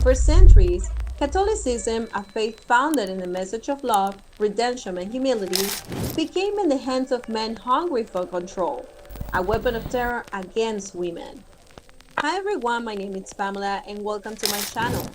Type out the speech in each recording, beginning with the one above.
For centuries, Catholicism, a faith founded in the message of love, redemption, and humility, became in the hands of men hungry for control, a weapon of terror against women. Hi everyone, my name is Pamela and welcome to my channel.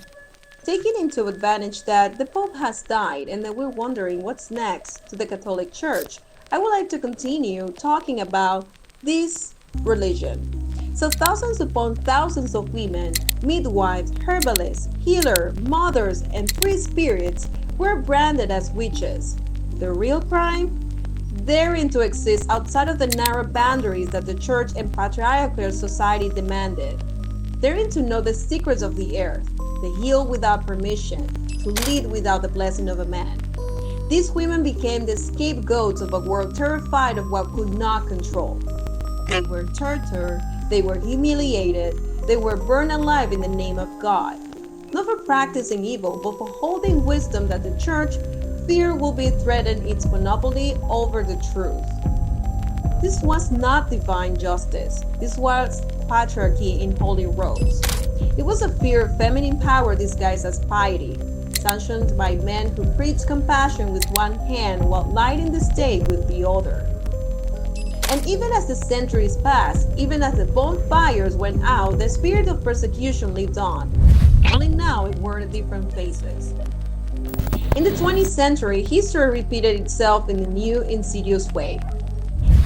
Taking into advantage that the Pope has died and that we're wondering what's next to the Catholic Church, I would like to continue talking about this religion. So thousands upon thousands of women, midwives, herbalists, healers, mothers, and free spirits were branded as witches. The real crime? Daring to exist outside of the narrow boundaries that the church and patriarchal society demanded. Daring to know the secrets of the earth, to heal without permission, to lead without the blessing of a man. These women became the scapegoats of a world terrified of what could not control. They were tortured, they were humiliated, they were burned alive in the name of God. Not for practicing evil, but for holding wisdom that the church feared will be threatened its monopoly over the truth. This was not divine justice. This was patriarchy in holy robes. It was a fear of feminine power disguised as piety, sanctioned by men who preached compassion with one hand while lighting the stake with the other. And even as the centuries passed, even as the bonfires went out, the spirit of persecution lived on. Only now it wore different faces. In the 20th century, history repeated itself in a new, insidious way.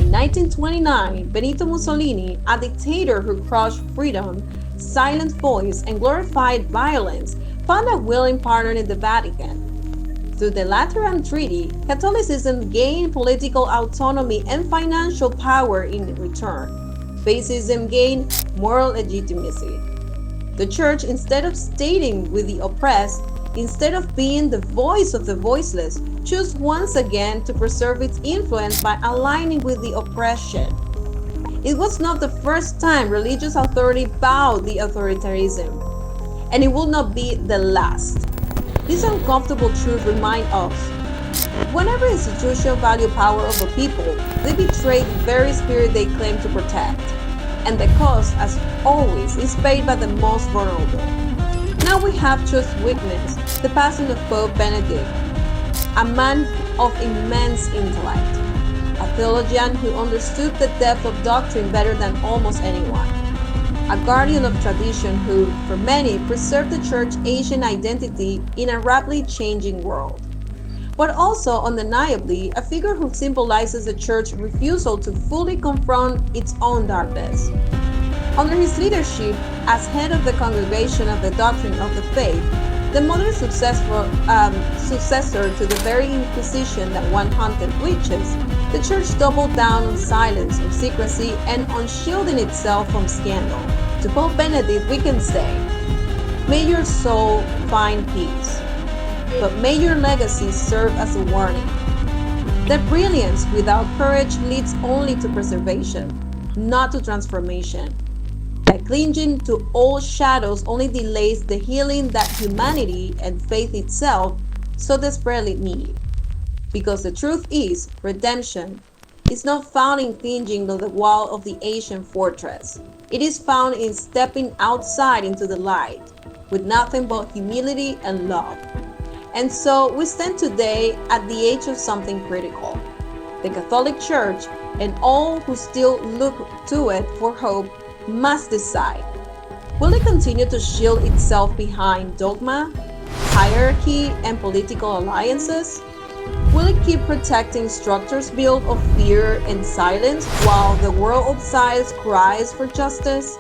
In 1929, Benito Mussolini, a dictator who crushed freedom, silenced voice, and glorified violence, found a willing partner in the Vatican. Through the Lateran Treaty, Catholicism gained political autonomy and financial power in return. Fascism gained moral legitimacy. The Church, instead of stating with the oppressed, instead of being the voice of the voiceless, chose once again to preserve its influence by aligning with the oppression. It was not the first time religious authority bowed the authoritarianism, and it will not be the last. This uncomfortable truth reminds us, whenever institutions value power over people, they betray the very spirit they claim to protect, and the cost, as always, is paid by the most vulnerable. Now we have just witnessed the passing of Pope Benedict, a man of immense intellect, a theologian who understood the depth of doctrine better than almost anyone, a guardian of tradition who, for many, preserved the Church's ancient identity in a rapidly changing world, but also undeniably a figure who symbolizes the Church's refusal to fully confront its own darkness. Under his leadership as head of the Congregation of the Doctrine of the Faith, the modern successor to the very Inquisition that once hunted witches, the Church doubled down on silence, on secrecy, and on shielding itself from scandal. To Pope Benedict, we can say, may your soul find peace, but may your legacy serve as a warning. That brilliance without courage leads only to preservation, not to transformation. That clinging to old shadows only delays the healing that humanity and faith itself so desperately need. Because the truth is, redemption is not found in clinging to the wall of the ancient fortress. It is found in stepping outside into the light, with nothing but humility and love. And so we stand today at the age of something critical. The Catholic Church and all who still look to it for hope must decide. Will it continue to shield itself behind dogma, hierarchy, and political alliances? Will it keep protecting structures built of fear and silence while the world outside cries for justice?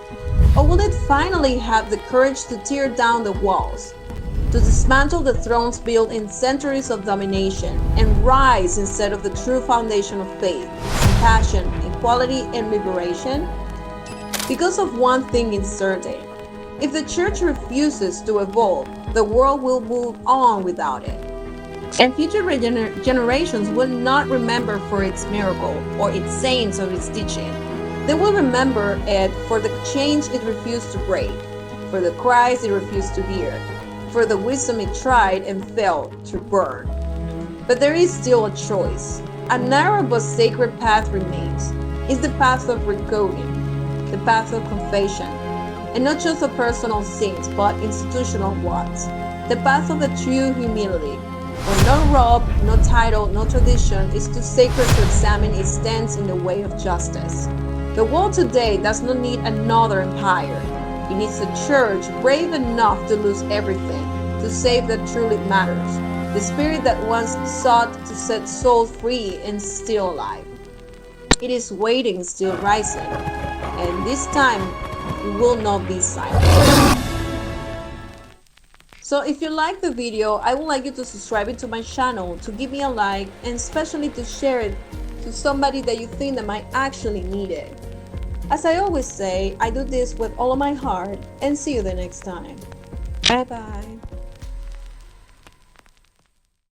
Or will it finally have the courage to tear down the walls, to dismantle the thrones built in centuries of domination, and rise instead of the true foundation of faith, compassion, equality, and liberation? Because of one thing is certain, if the Church refuses to evolve, the world will move on without it. And future generations will not remember for its miracle or its saints or its teaching. They will remember it for the change it refused to break, for the cries it refused to hear, for the wisdom it tried and failed to burn. But there is still a choice. A narrow but sacred path remains. It's the path of recoding, the path of confession, and not just for personal sins, but institutional ones. The path of the true humility, where no robe, no title, no tradition is too sacred to examine its stance in the way of justice. The world today does not need another empire. It needs a church brave enough to lose everything, to save that truly matters. The spirit that once sought to set souls free and still alive. It is waiting, still rising, and this time it will not be silent. So if you like the video, I would like you to subscribe to my channel, to give me a like, and especially to share it to somebody that you think that might actually need it. As I always say, I do this with all of my heart, and see you the next time. Bye bye.